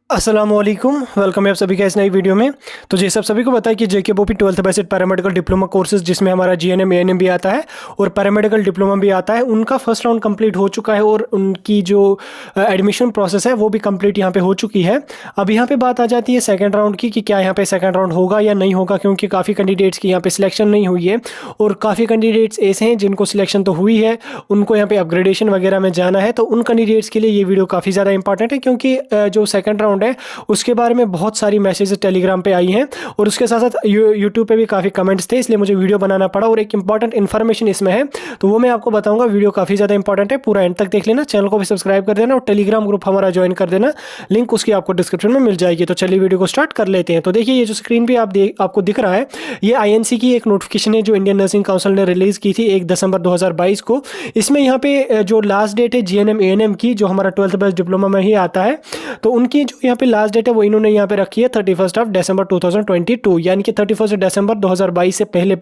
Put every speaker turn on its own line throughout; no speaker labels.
अस्सलामुअलैकुम, वेलकम है आप सभी का इस नई वीडियो में। तो जी सब सभी को पता है कि JKBOP 12th basic paramedical diploma courses जिसमें हमारा GNM ANM भी आता है और पैरामेडिकल डिप्लोमा भी आता है, उनका फर्स्ट राउंड कंप्लीट हो चुका है और उनकी जो एडमिशन प्रोसेस है वो भी कंप्लीट यहाँ पे हो चुकी है। अब यहाँ पे बात आ जाती है सेकेंड राउंड की कि क्या यहाँ पे सेकेंड राउंड होगा या नहीं होगा, क्योंकि काफ़ी कैंडिडेट्स की यहाँ पे सिलेक्शन नहीं हुई है और काफ़ी कैंडिडेट्स ऐसे हैं जिनको सिलेक्शन तो हुई है, उनको यहाँ पे अपग्रेडेशन वगैरह में जाना है। तो उन कैंडिडेट्स के लिए ये वीडियो काफ़ी ज़्यादा इंपॉर्टेंट है, क्योंकि जो सेकेंड राउंड है उसके बारे में बहुत सारी मैसेजेस टेलीग्राम पे आई हैं और उसके साथ साथ यूट्यूब पे भी काफ़ी कमेंट्स थे, इसलिए मुझे वीडियो बनाना पड़ा और एक इंपॉर्टेंट इन्फॉर्मेशन इसमें है तो वो मैं आपको बताऊंगा। वीडियो काफ़ी ज़्यादा इंपॉर्टेंट है, पूरा एंड तक देख लेना, चैनल को भी सब्सक्राइब कर देना और टेलीग्राम ग्रुप हमारा ज्वाइन कर देना, लिंक उसकी आपको डिस्क्रिप्शन में मिल जाएगी। तो चलिए वीडियो को स्टार्ट कर लेते हैं। तो देखिए ये जो स्क्रीन पर आपको दिख रहा है ये INC की एक नोटिफिकेशन है जो इंडियन नर्सिंग काउंसिल ने रिलीज़ की थी 1 दिसंबर 2022 को। इसमें यहाँ पे जो लास्ट डेट है GNM ANM की, जो हमारा 12th बेस्ट डिप्लोमा में ही आता है, तो उनकी जो यहाँ पे लास्ट डेट है वो इन्होंने यहाँ पे रखी है 31 दिसंबर 2022, यानी कि 31 दिसंबर 2022 से पहले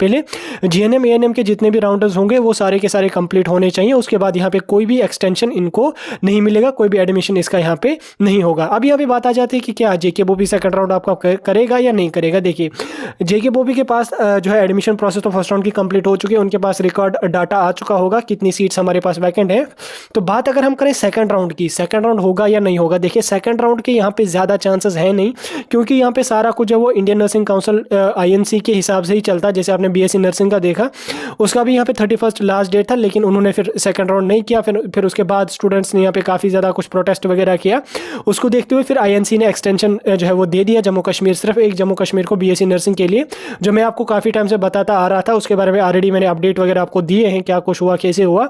GNM ANM के जितने भी राउंडर्स होंगे वो सारे के सारे कंप्लीट होने चाहिए। उसके बाद यहाँ पे कोई भी एक्सटेंशन इनको नहीं मिलेगा, कोई भी एडमिशन इसका यहाँ पे नहीं होगा। अब यहाँ पे बात आ जाती है कि क्या JKBOP सेकंड राउंड आपका करेगा या नहीं करेगा। देखिए JKBOP के पास जो है एडमिशन प्रोसेस तो फर्स्ट राउंड की कंप्लीट हो चुकी है, उनके पास रिकॉर्ड डाटा आ चुका होगा कितनी सीट्स हमारे पास वैकेंट है। तो बात अगर हम करें सेकंड राउंड की, सेकंड राउंड होगा या नहीं होगा, देखिए सेकंड राउंड के यहाँ पे ज़्यादा चांसेस है नहीं, क्योंकि यहाँ पे सारा कुछ है वो इंडियन नर्सिंग काउंसिल INC के हिसाब से ही चलता है। जैसे आपने BSc नर्सिंग का देखा, उसका भी यहाँ पे 31 लास्ट डेट था, लेकिन उन्होंने फिर सेकंड राउंड नहीं किया। फिर उसके बाद स्टूडेंट्स ने यहाँ पे काफ़ी ज़्यादा कुछ प्रोटेस्ट वगैरह किया, उसको देखते हुए फिर INC ने एक्सटेंशन जो है वो दे दिया जम्मू कश्मीर, सिर्फ एक जम्मू कश्मीर को BSc नर्सिंग के लिए, जो मैं आपको काफ़ी टाइम से बताता आ रहा था। उसके बारे में ऑलरेडी मैंने अपडेट वगैरह आपको दिए हैं, क्या कुछ हुआ कैसे हुआ।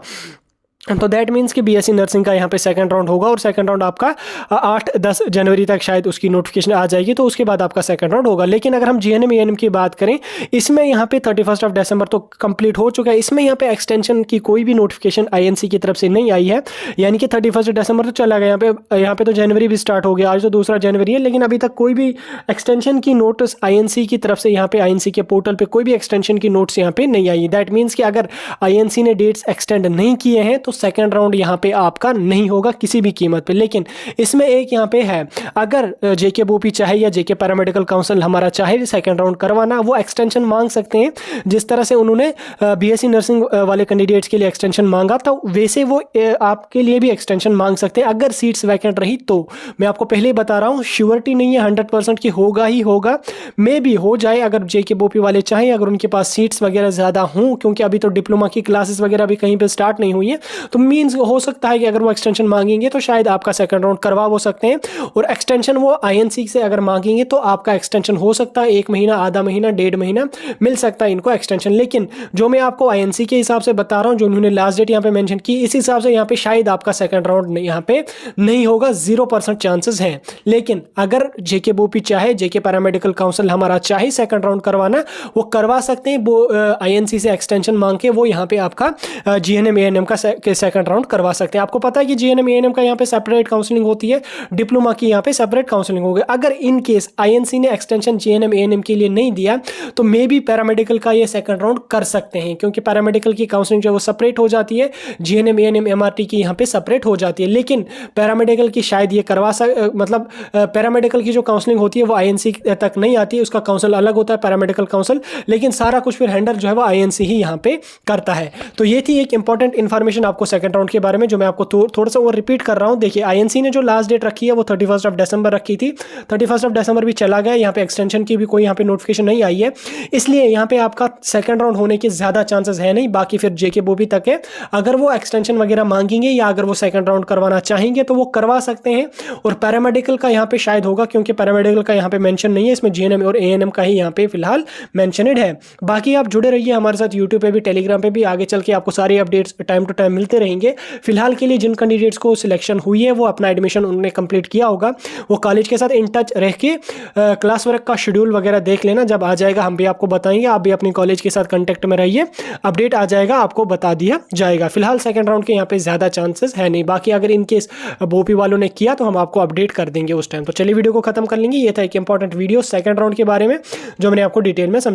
तो दैट मीन्स कि BSc नर्सिंग का यहाँ पे सेकंड राउंड होगा और सेकंड राउंड आपका 8-10 जनवरी तक शायद उसकी नोटिफिकेशन आ जाएगी, तो उसके बाद आपका सेकंड राउंड होगा। लेकिन अगर हम GNM ANM की बात करें, इसमें यहाँ पे 31 दिसंबर तो कंप्लीट हो चुका है, इसमें यहाँ पे एक्सटेंशन की कोई भी नोटिफिकेशन INC की तरफ से नहीं आई है, यानी कि 31 दिसंबर तो चला गया। यहाँ पे तो जनवरी भी स्टार्ट हो गया, आज तो 2 जनवरी है, लेकिन अभी तक कोई भी एक्सटेंशन की नोटिस INC की तरफ से यहाँ पे INC के पोर्टल पर कोई भी एक्सटेंशन की नोट्स यहाँ पे नहीं आई। दैट मीन्स कि अगर INC ने डेट्स एक्सटेंड नहीं किए हैं तो सेकंड राउंड यहाँ पे आपका नहीं होगा किसी भी कीमत पे। लेकिन इसमें एक यहाँ पे है, अगर JKBOP चाहे या JK पैरामेडिकल काउंसिल हमारा चाहे सेकंड राउंड करवाना, वो एक्सटेंशन मांग सकते हैं। जिस तरह से उन्होंने BSc नर्सिंग वाले कैंडिडेट्स के लिए एक्सटेंशन मांगा था, वैसे वो आपके लिए भी एक्सटेंशन मांग सकते हैं अगर सीट्स वैकेंट रही तो। मैं आपको पहले ही बता रहा हूँ, श्योरिटी नहीं है 100% की होगा ही होगा, मे भी हो जाए अगर JKBOP वाले चाहें, अगर उनके पास सीट्स वगैरह ज़्यादा हों, क्योंकि अभी तो डिप्लोमा की क्लासेस वगैरह भी कहीं पर स्टार्ट नहीं हुई है। तो मीन्स हो सकता है कि अगर वो एक्सटेंशन मांगेंगे तो शायद आपका सेकंड राउंड करवा हो सकते हैं, और एक्सटेंशन वो INC से अगर मांगेंगे तो आपका एक्सटेंशन हो सकता है 1 महीना, आधा महीना, 1.5 महीना मिल सकता है इनको एक्सटेंशन। लेकिन जो मैं आपको INC के हिसाब से बता रहा हूँ, जो उन्होंने लास्ट डेट यहाँ पे मेंशन की, इस हिसाब से यहाँ पे शायद आपका सेकंड राउंड यहाँ पे नहीं होगा, 0% चांसेस हैं। लेकिन अगर JKBOP चाहे, JK पैरामेडिकल काउंसिल हमारा चाहे सेकंड राउंड करवाना, वो करवा सकते हैं। वो INC से एक्सटेंशन मांग के वो यहाँ पे आपका GNM ANM का सेकंड राउंड करवा सकते हैं। आपको पता है कि GNM ANM का यहाँ पे सेपरेट काउंसलिंग होती है, डिप्लोमा की यहाँ पे सेपरेट काउंसलिंग होगी। अगर इन केस INC ने एक्सटेंशन GNM ANM के लिए नहीं दिया तो मे बी पैरामेडिकल का ये सेकंड राउंड कर सकते हैं, क्योंकि पैरामेडिकल की काउंसलिंग जो है वो सेपरेट हो जाती है, GNM ANM MRT की यहाँ पे सेपरेट हो जाती है। लेकिन पैरामेडिकल की शायद ये मतलब पैरामेडिकल की जो काउंसलिंग होती है वो INC तक नहीं आती है, उसका काउंसिल अलग होता है पैरामेडिकल काउंसिल, लेकिन सारा कुछ फिर हैंडल जो है वो INC ही यहाँ पे करता है। तो ये थी एक इंपॉर्टेंट इन्फॉर्मेशन आपको सेकंड राउंड के बारे में, जो मैं आपको थोड़ा सा और रिपीट कर रहा हूं। देखिए INC ने जो लास्ट डेट रखी है वो 31 दिसंबर रखी थी, 31 दिसंबर भी चला गया, यहाँ पे एक्सटेंशन की भी कोई यहाँ पे नोटिफिकेशन नहीं आई है, इसलिए यहाँ पे आपका सेकंड राउंड होने के ज़्यादा चांसेस है नहीं। बाकी फिर JKBOP तक है, अगर वो एक्सटेंशन वगैरह मांगेंगे या अगर वो सेकंड राउंड करवाना चाहेंगे तो वो करवा सकते हैं। और पैरामेडिकल का यहाँ पे शायद होगा, क्योंकि पैरामेडिकल का यहाँ पे मेंशन नहीं है, इसमें GNM और ANM का ही यहाँ पे फिलहाल मेंशनड है। बाकी आप जुड़े रहिए हमारे साथ यूट्यूब पे भी, टेलीग्राम पे भी, आगे चल के आपको सारी अपडेट्स टाइम टू टाइम मिलते रहेंगे। फिलहाल के लिए जिन कैंडिडेट्स को सिलेक्शन हुई है वो अपना एडमिशन उन्होंने कंप्लीट किया होगा, वो कॉलेज के साथ इन टच रह के क्लास वर्क का शेड्यूल वगैरह देख लेना, जब आ जाएगा हम भी आपको बताएंगे। आप भी अपने कॉलेज के साथ कांटेक्ट में रहिए, अपडेट आ जाएगा आपको बता दिया जाएगा। फिलहाल सेकंड राउंड के यहाँ पे ज़्यादा चांसेस है नहीं, बाकी अगर इन केस BOP वालों ने किया तो हम आपको अपडेट कर देंगे उस टाइम। तो चलिए वीडियो को खत्म कर लेंगे। ये था एक इंपॉर्टेंट वीडियो सेकंड राउंड के बारे में, जो मैंने आपको डिटेल में समझा।